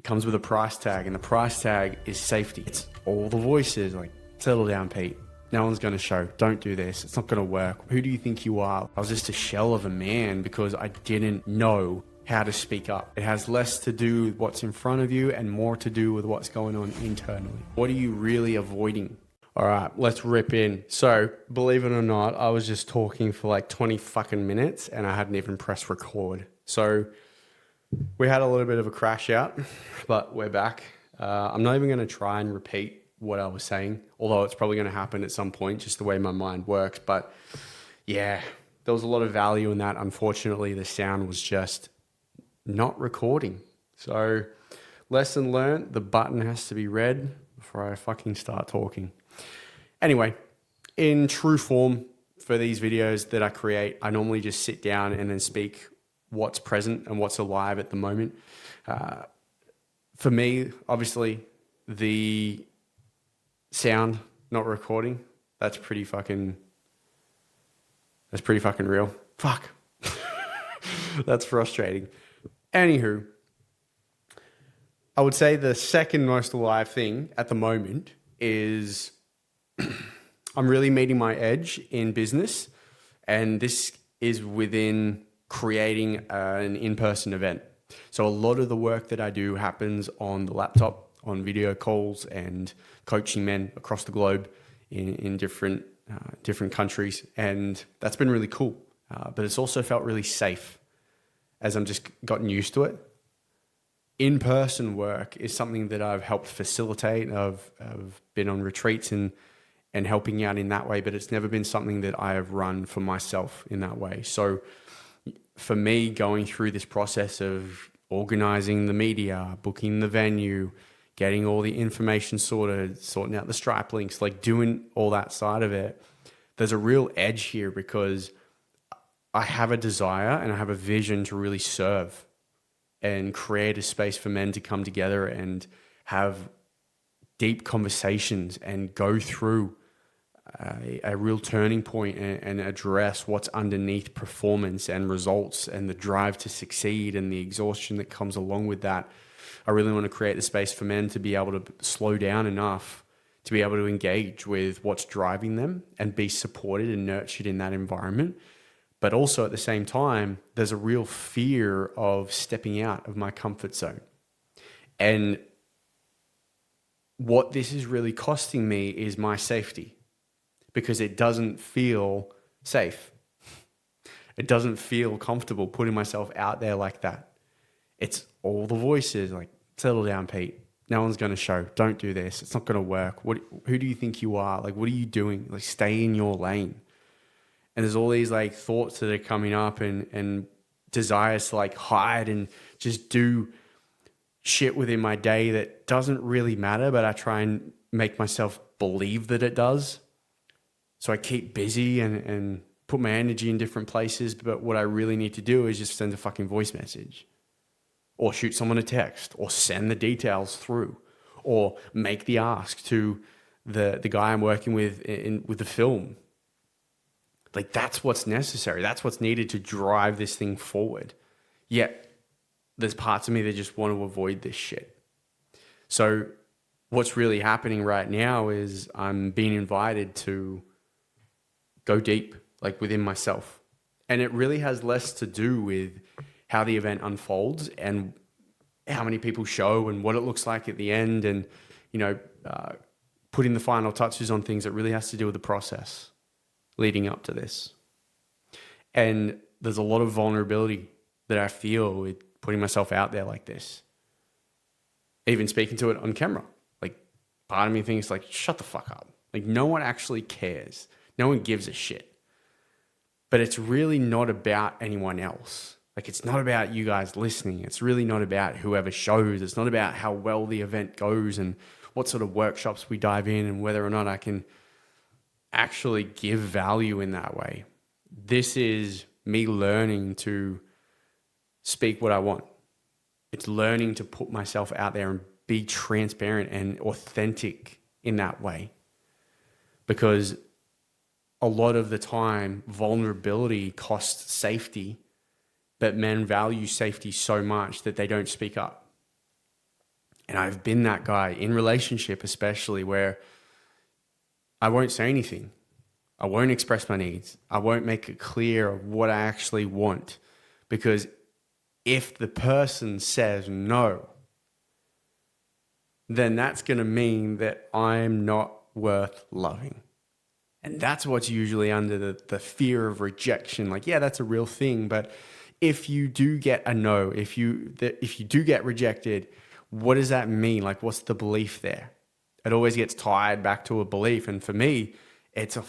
It comes with a price tag, and the price tag is safety. It's all the voices like, settle down, Pete. No one's going to show. Don't do this. It's not going to work. Who do you think you are? I was just a shell of a man because I didn't know how to speak up. It has less to do with what's in front of you and more to do with what's going on internally. What are you really avoiding? All right, let's rip in. So, believe it or not, I was just talking for like 20 fucking minutes and I hadn't even pressed record. So, we had a little bit of a crash out, but we're back. I'm not even going to try and repeat what I was saying, although it's probably going to happen at some point, just the way my mind works. But yeah, there was a lot of value in that. Unfortunately, the sound was just not recording. So, lesson learned, the button has to be red before I fucking start talking. Anyway, in true form for these videos that I create, I normally just sit down and then speak what's present and what's alive at the moment. For me, obviously, the sound not recording, that's pretty fucking real. Fuck. That's frustrating. Anywho, I would say the second most alive thing at the moment is I'm really meeting my edge in business, and this is within creating an in-person event. So a lot of the work that I do happens on the laptop, on video calls, and coaching men across the globe in different countries, and that's been really cool. But it's also felt really safe as I'm just gotten used to it. In-person work is something that I've helped facilitate. I've been on retreats and helping out in that way, but it's never been something that I have run for myself in that way. So for me, going through this process of organizing the media, booking the venue, getting all the information sorted, sorting out the Stripe links, like doing all that side of it, there's a real edge here because I have a desire and I have a vision to really serve and create a space for men to come together and have deep conversations and go through a real turning point and address what's underneath performance and results and the drive to succeed and the exhaustion that comes along with that. I really want to create the space for men to be able to slow down enough to be able to engage with what's driving them and be supported and nurtured in that environment. But also at the same time, there's a real fear of stepping out of my comfort zone. And what this is really costing me is my safety, because it doesn't feel safe. It doesn't feel comfortable putting myself out there like that. It's all the voices like, settle down, Pete. No one's going to show. Don't do this. It's not going to work. Who do you think you are? Like, what are you doing? Like, stay in your lane. And there's all these like thoughts that are coming up and desires to like hide and just do shit within my day that doesn't really matter, but I try and make myself believe that it does. So I keep busy and put my energy in different places. But what I really need to do is just send a fucking voice message or shoot someone a text or send the details through or make the ask to the guy I'm working with with the film. Like, that's what's necessary. That's what's needed to drive this thing forward. Yet there's parts of me that just want to avoid this shit. So what's really happening right now is I'm being invited to go deep, like within myself. And it really has less to do with how the event unfolds and how many people show and what it looks like at the end and, putting the final touches on things. It really has to do with the process leading up to this. And there's a lot of vulnerability that I feel with putting myself out there like this. Even speaking to it on camera. Like, part of me thinks like, shut the fuck up. Like, no one actually cares. No one gives a shit. But it's really not about anyone else. Like, it's not about you guys listening. It's really not about whoever shows. It's not about how well the event goes and what sort of workshops we dive in and whether or not I can actually give value in that way. This is me learning to speak what I want. It's learning to put myself out there and be transparent and authentic in that way. Because a lot of the time, vulnerability costs safety, but men value safety so much that they don't speak up. And I've been that guy in relationship, especially, where I won't say anything. I won't express my needs. I won't make it clear of what I actually want. Because if the person says no, then that's going to mean that I'm not worth loving. And that's what's usually under the fear of rejection. Like, yeah, that's a real thing. But if you do get a no, if you do get rejected, what does that mean? Like, what's the belief there? It always gets tied back to a belief. And for me, it's a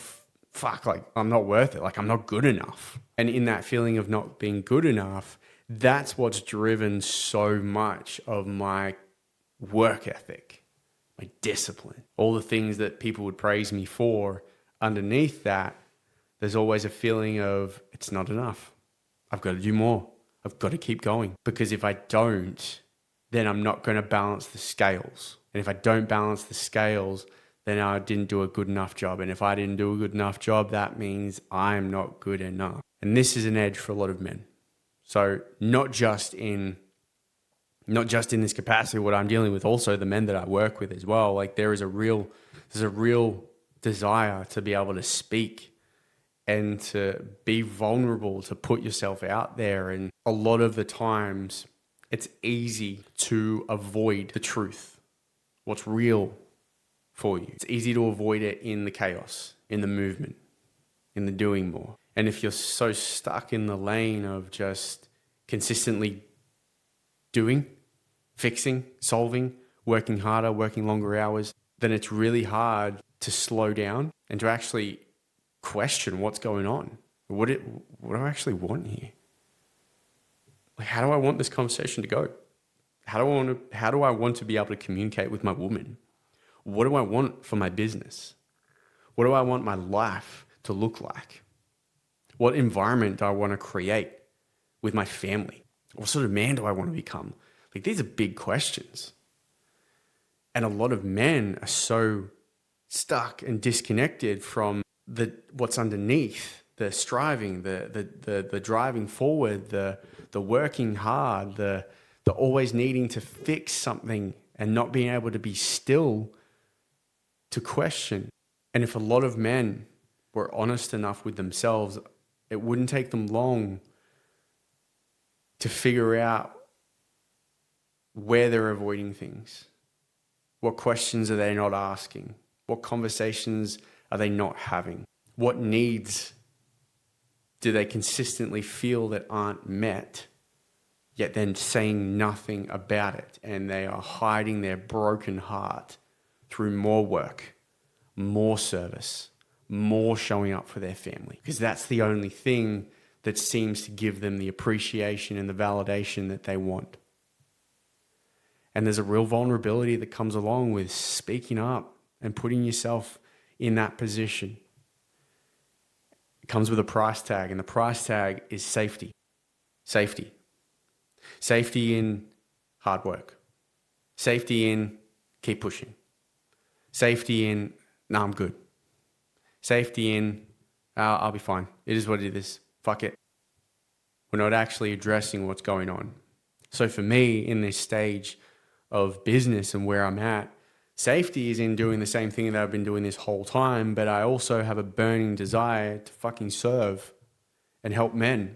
fuck, like, I'm not worth it. Like, I'm not good enough. And in that feeling of not being good enough, that's what's driven so much of my work ethic, my discipline, all the things that people would praise me for. Underneath that, there's always a feeling of it's not enough. I've got to do more. I've got to keep going. Because if I don't, then I'm not going to balance the scales. And if I don't balance the scales, then I didn't do a good enough job. And if I didn't do a good enough job, that means I'm not good enough. And this is an edge for a lot of men. So not just in this capacity, what I'm dealing with, also the men that I work with as well. Like there's a real desire to be able to speak and to be vulnerable, to put yourself out there. And a lot of the times it's easy to avoid the truth, what's real for you. It's easy to avoid it in the chaos, in the movement, in the doing more. And if you're so stuck in the lane of just consistently doing, fixing, solving, working harder, working longer hours, then it's really hard to slow down and to actually question what's going on. What do I actually want here? Like, how do I want this conversation to go? How do I want to be able to communicate with my woman? What do I want for my business? What do I want my life to look like? What environment do I want to create with my family? What sort of man do I want to become? Like, these are big questions. And a lot of men are so stuck and disconnected from what's underneath, the striving, the driving forward, the working hard, the always needing to fix something and not being able to be still to question. And if a lot of men were honest enough with themselves, it wouldn't take them long to figure out where they're avoiding things. What questions are they not asking? What conversations are they not having? What needs do they consistently feel that aren't met, yet then saying nothing about it? And they are hiding their broken heart through more work, more service, more showing up for their family. Because that's the only thing that seems to give them the appreciation and the validation that they want. And there's a real vulnerability that comes along with speaking up and putting yourself in that position. It comes with a price tag, and the price tag is safety. Safety. Safety in hard work. Safety in keep pushing. Safety in, nah, I'm good. Safety in, I'll be fine. It is what it is. Fuck it. We're not actually addressing what's going on. So for me, in this stage of business and where I'm at, safety is in doing the same thing that I've been doing this whole time, but I also have a burning desire to fucking serve and help men,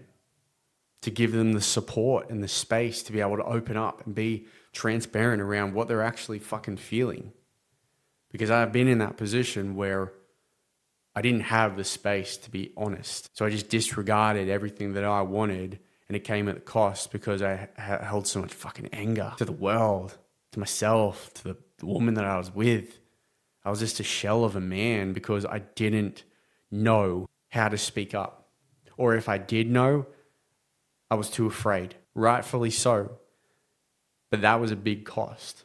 to give them the support and the space to be able to open up and be transparent around what they're actually fucking feeling. Because I've been in that position where I didn't have the space to be honest. So I just disregarded everything that I wanted, and it came at the cost because I held so much fucking anger to the world, to myself, to the woman that I was with. I was just a shell of a man because I didn't know how to speak up. Or if I did know, I was too afraid, rightfully so. But that was a big cost.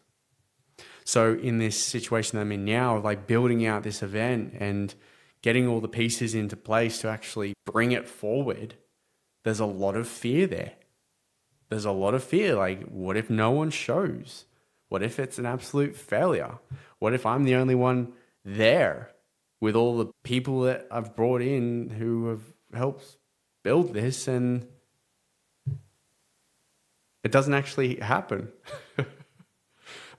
So in this situation that I'm in now, like building out this event and getting all the pieces into place to actually bring it forward, there's a lot of fear there. There's a lot of fear. Like, what if no one shows? What if it's an absolute failure? What if I'm the only one there with all the people that I've brought in who have helped build this and it doesn't actually happen?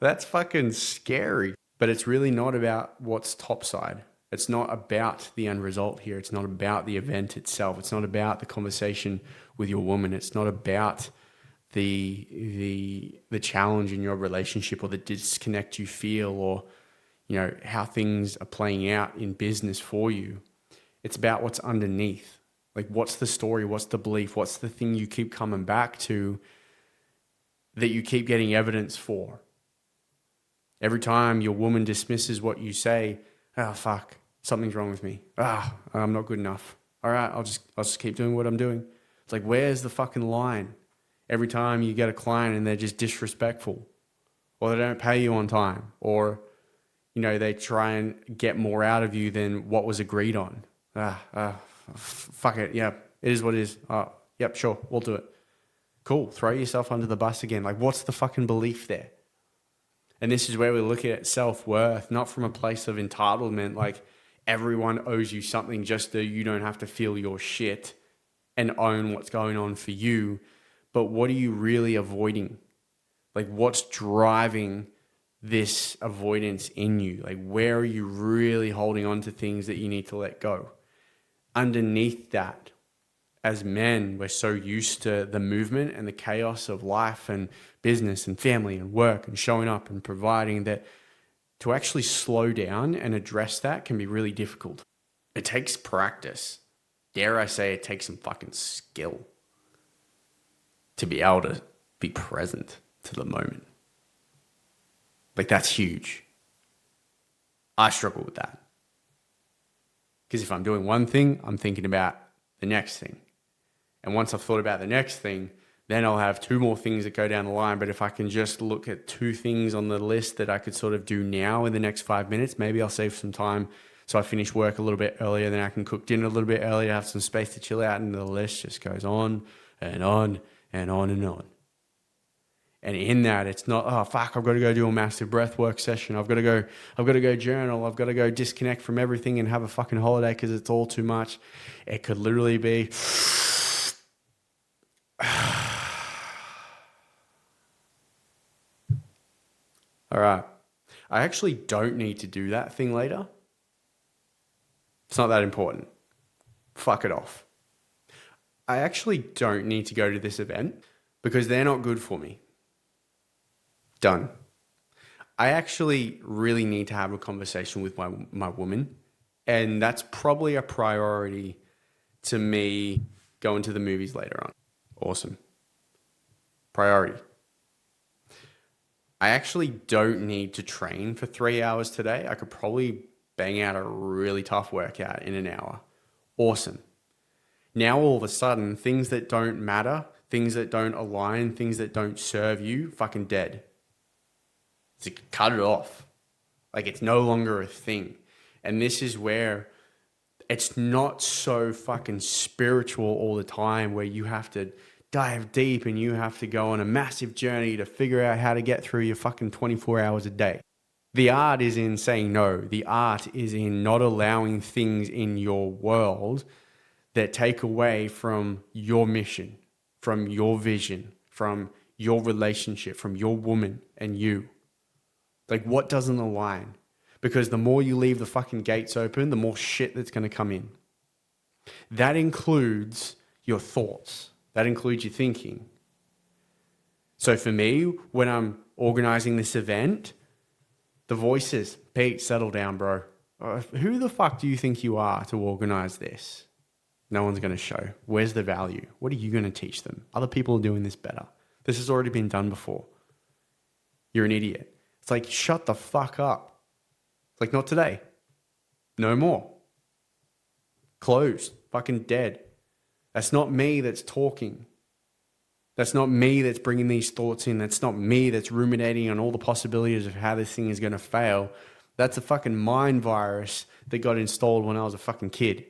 That's fucking scary. But it's really not about what's topside. It's not about the end result here. It's not about the event itself. It's not about the conversation with your woman. It's not about the challenge in your relationship or the disconnect you feel, or how things are playing out in business for you. It's about what's underneath. Like, what's the story? What's the belief? What's the thing you keep coming back to that you keep getting evidence for? Every time your woman dismisses what you say, oh, fuck, something's wrong with me. I'm not good enough. All right, I'll just keep doing what I'm doing. It's like, where's the fucking line? Every time you get a client and they're just disrespectful, or they don't pay you on time, or, they try and get more out of you than what was agreed on. Fuck it. Yeah, it is what it is. Yep, sure, we'll do it. Cool. Throw yourself under the bus again. Like, what's the fucking belief there? And this is where we look at self-worth, not from a place of entitlement, like everyone owes you something just so you don't have to feel your shit and own what's going on for you. But what are you really avoiding? Like, what's driving this avoidance in you? Like, where are you really holding on to things that you need to let go? Underneath that, as men, we're so used to the movement and the chaos of life and business and family and work and showing up and providing, that to actually slow down and address that can be really difficult. It takes practice. Dare I say, it takes some fucking skill to be able to be present to the moment. Like, that's huge. I struggle with that. Because if I'm doing one thing, I'm thinking about the next thing. And once I've thought about the next thing, then I'll have two more things that go down the line. But if I can just look at two things on the list that I could sort of do now in the next 5 minutes, maybe I'll save some time so I finish work a little bit earlier, then I can cook dinner a little bit earlier, have some space to chill out, and the list just goes on and on and on and on. And in that, it's not, oh, fuck, I've got to go do a massive breath work session. I've got to go journal. I've got to go disconnect from everything and have a fucking holiday because it's all too much. It could literally be, all right, I actually don't need to do that thing later. It's not that important. Fuck it off. I actually don't need to go to this event because they're not good for me. Done. I actually really need to have a conversation with my woman, and that's probably a priority to me going to the movies later on. Awesome. Priority. I actually don't need to train for 3 hours today. I could probably bang out a really tough workout in an hour. Awesome. Now all of a sudden, things that don't matter, things that don't align, things that don't serve you, fucking dead. So cut it off. Like, it's no longer a thing. And this is where it's not so fucking spiritual all the time, where you have to dive deep and you have to go on a massive journey to figure out how to get through your fucking 24 hours a day. The art is in saying no. The art is in not allowing things in your world that take away from your mission, from your vision, from your relationship, from your woman and you. Like, what doesn't align? Because the more you leave the fucking gates open, the more shit that's going to come in. That includes your thoughts. That includes your thinking. So for me, when I'm organizing this event, the voices, Pete, settle down, bro. Who the fuck do you think you are to organize this? No one's going to show. Where's the value? What are you going to teach them? Other people are doing this better. This has already been done before. You're an idiot. It's like, shut the fuck up. It's like, not today. No more. Closed. Fucking dead. That's not me that's talking. That's not me that's bringing these thoughts in. That's not me that's ruminating on all the possibilities of how this thing is going to fail. That's a fucking mind virus that got installed when I was a fucking kid.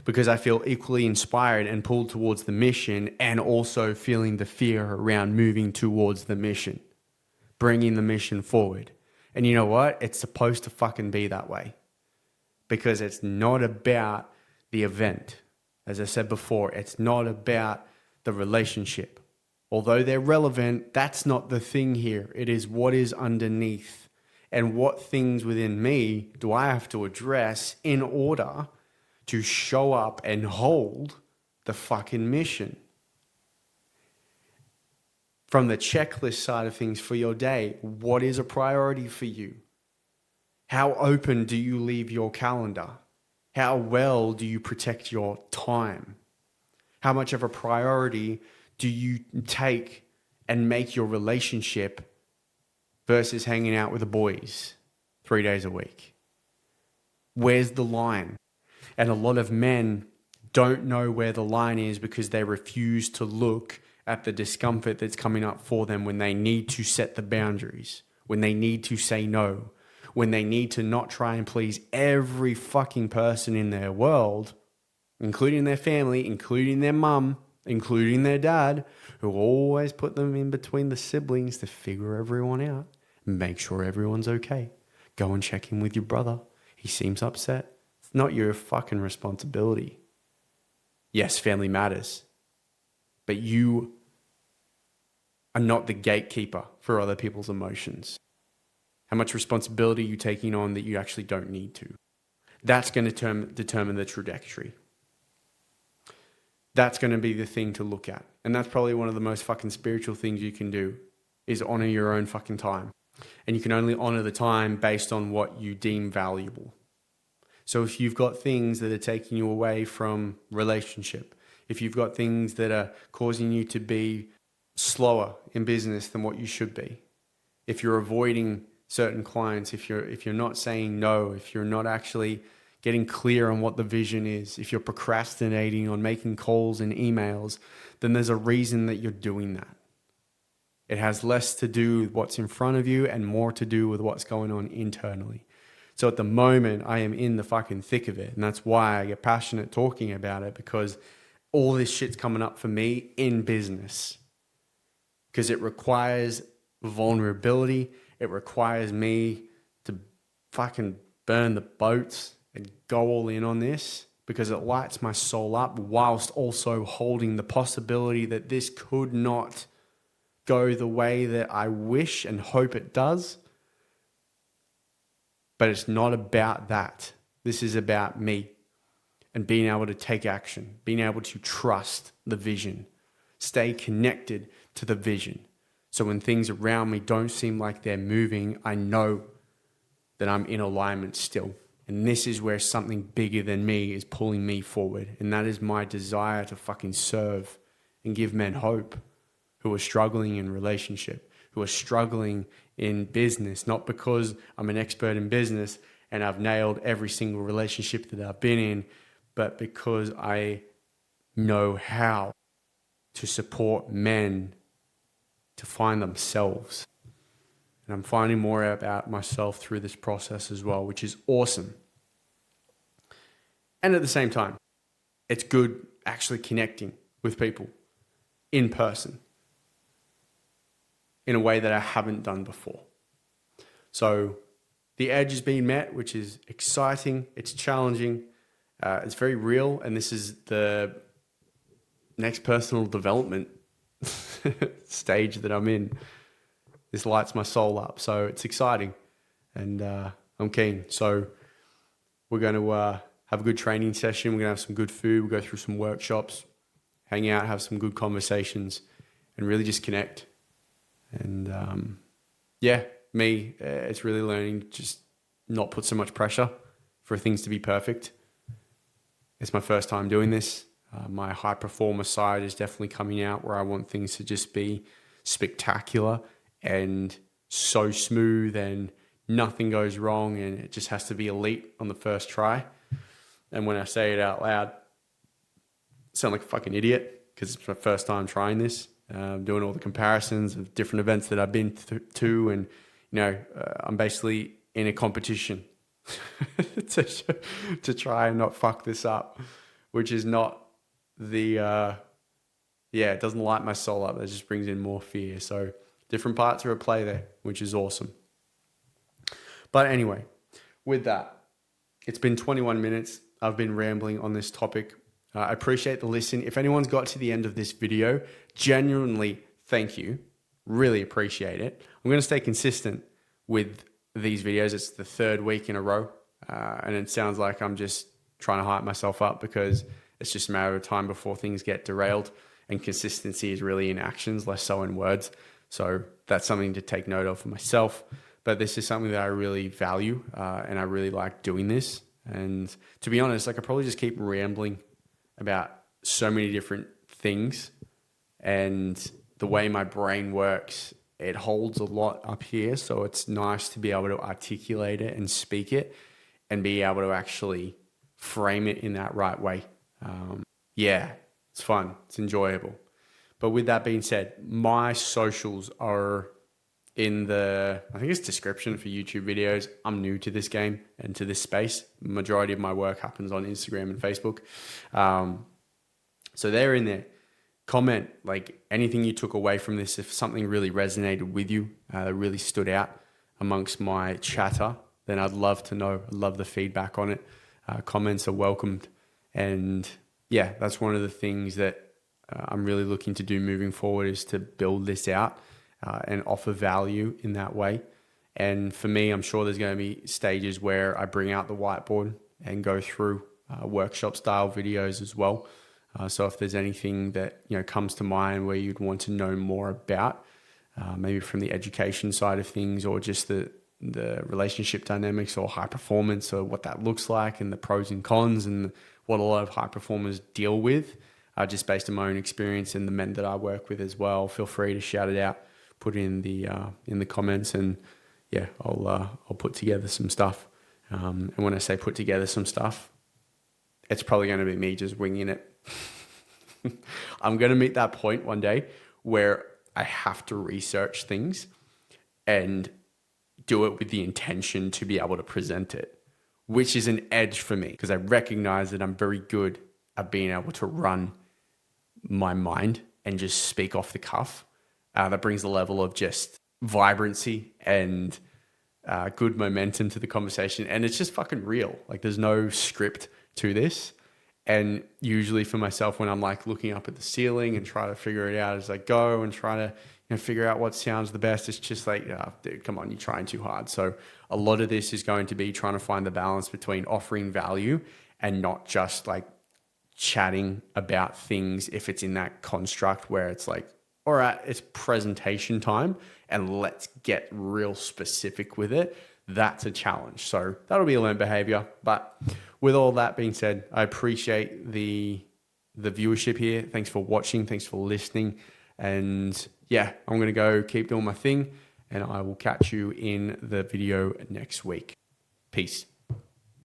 Because I feel equally inspired and pulled towards the mission, and also feeling the fear around moving towards the mission, bringing the mission forward. And you know what? It's supposed to fucking be that way, because it's not about the event. As I said before, it's not about the relationship. Although they're relevant, that's not the thing here. It is what is underneath. And what things within me do I have to address in order to show up and hold the fucking mission? From the checklist side of things for your day, what is a priority for you? How open do you leave your calendar? How well do you protect your time? How much of a priority do you take and make your relationship versus hanging out with the boys 3 days a week? Where's the line? And a lot of men don't know where the line is because they refuse to look at the discomfort that's coming up for them when they need to set the boundaries, when they need to say no, when they need to not try and please every fucking person in their world, including their family, including their mum, including their dad, who always put them in between the siblings to figure everyone out, make sure everyone's okay. Go and check in with your brother. He seems upset. It's not your fucking responsibility. Yes, family matters, but you are not the gatekeeper for other people's emotions. How much responsibility are you taking on that you actually don't need to? That's going to determine the trajectory. That's going to be the thing to look at. And that's probably one of the most fucking spiritual things you can do, is honor your own fucking time. And you can only honor the time based on what you deem valuable. So if you've got things that are taking you away from relationship, if you've got things that are causing you to be slower in business than what you should be, if you're avoiding certain clients, if you're not saying no, if you're not actually getting clear on what the vision is, if you're procrastinating on making calls and emails, then there's a reason that you're doing that. It has less to do with what's in front of you and more to do with what's going on internally. So at the moment, I am in the fucking thick of it. And that's why I get passionate talking about it, because all this shit's coming up for me in business. Because it requires vulnerability. It requires me to fucking burn the boats and go all in on this, because it lights my soul up whilst also holding the possibility that this could not go the way that I wish and hope it does. But it's not about that. This is about me and being able to take action, being able to trust the vision, stay connected to the vision. So when things around me don't seem like they're moving, I know that I'm in alignment still. And this is where something bigger than me is pulling me forward. And that is my desire to fucking serve and give men hope who are struggling in relationship, who are struggling in business, not because I'm an expert in business and I've nailed every single relationship that I've been in, but because I know how to support men to find themselves. And I'm finding more about myself through this process as well, which is awesome. And at the same time, it's good actually connecting with people in person in a way that I haven't done before. So the edge is being met, which is exciting. It's challenging. It's very real. And this is the next personal development stage that I'm in. This lights my soul up. So it's exciting. And I'm keen. So we're going to have a good training session. We're going to have some good food. We'll go through some workshops, hang out, have some good conversations, and really just connect. And it's really learning just not put so much pressure for things to be perfect. It's my first time doing this. My high performer side is definitely coming out, where I want things to just be spectacular and so smooth and nothing goes wrong, and it just has to be elite on the first try. And when I say it out loud, I sound like a fucking idiot, because it's my first time trying this. Doing all the comparisons of different events that I've been to, and I'm basically in a competition to try and not fuck this up, which is not it doesn't light my soul up. It just brings in more fear. So different parts are at play there, which is awesome. But anyway, with that, it's been 21 minutes. I've been rambling on this topic. I appreciate the listen. If anyone's got to the end of this video, genuinely thank you. Really appreciate it. I'm going to stay consistent with these videos. It's the third week in a row. And it sounds like I'm just trying to hype myself up because it's just a matter of time before things get derailed. And consistency is really in actions, less so in words. So that's something to take note of for myself. But this is something that I really value, and I really like doing this. And to be honest, I could probably just keep rambling about so many different things. And the way my brain works, it holds a lot up here. So it's nice to be able to articulate it and speak it and be able to actually frame it in that right way. Yeah, it's fun. It's enjoyable. But with that being said, my socials are in the, I think it's description for YouTube videos. I'm new to this game and to this space. Majority of my work happens on Instagram and Facebook. So they're in there. Comment like anything you took away from this. If something really resonated with you, that really stood out amongst my chatter, then I'd love to know. I'd love the feedback on it. Comments are welcomed. And yeah, that's one of the things that I'm really looking to do moving forward, is to build this out and offer value in that way. And for me, I'm sure there's going to be stages where I bring out the whiteboard and go through workshop style videos as well. So if there's anything that comes to mind where you'd want to know more about, maybe from the education side of things, or just the relationship dynamics or high performance, or what that looks like and the pros and cons and what a lot of high performers deal with, just based on my own experience and the men that I work with as well, feel free to shout it out, put it in the comments, and yeah, I'll put together some stuff. And when I say put together some stuff, it's probably going to be me just winging it. I'm going to meet that point one day where I have to research things and do it with the intention to be able to present it, which is an edge for me because I recognize that I'm very good at being able to run my mind and just speak off the cuff. That brings a level of just vibrancy and good momentum to the conversation. And it's just fucking real. Like there's no script to this. And usually for myself, when I'm like looking up at the ceiling and try to figure it out as I go and try to figure out what sounds the best, it's just like, oh, dude, come on, you're trying too hard. So a lot of this is going to be trying to find the balance between offering value and not just like chatting about things if it's in that construct where it's like, all right, it's presentation time and let's get real specific with it. That's a challenge. So that'll be a learned behavior. But with all that being said, I appreciate the viewership here. Thanks for watching. Thanks for listening. And yeah, I'm going to go keep doing my thing, and I will catch you in the video next week. Peace.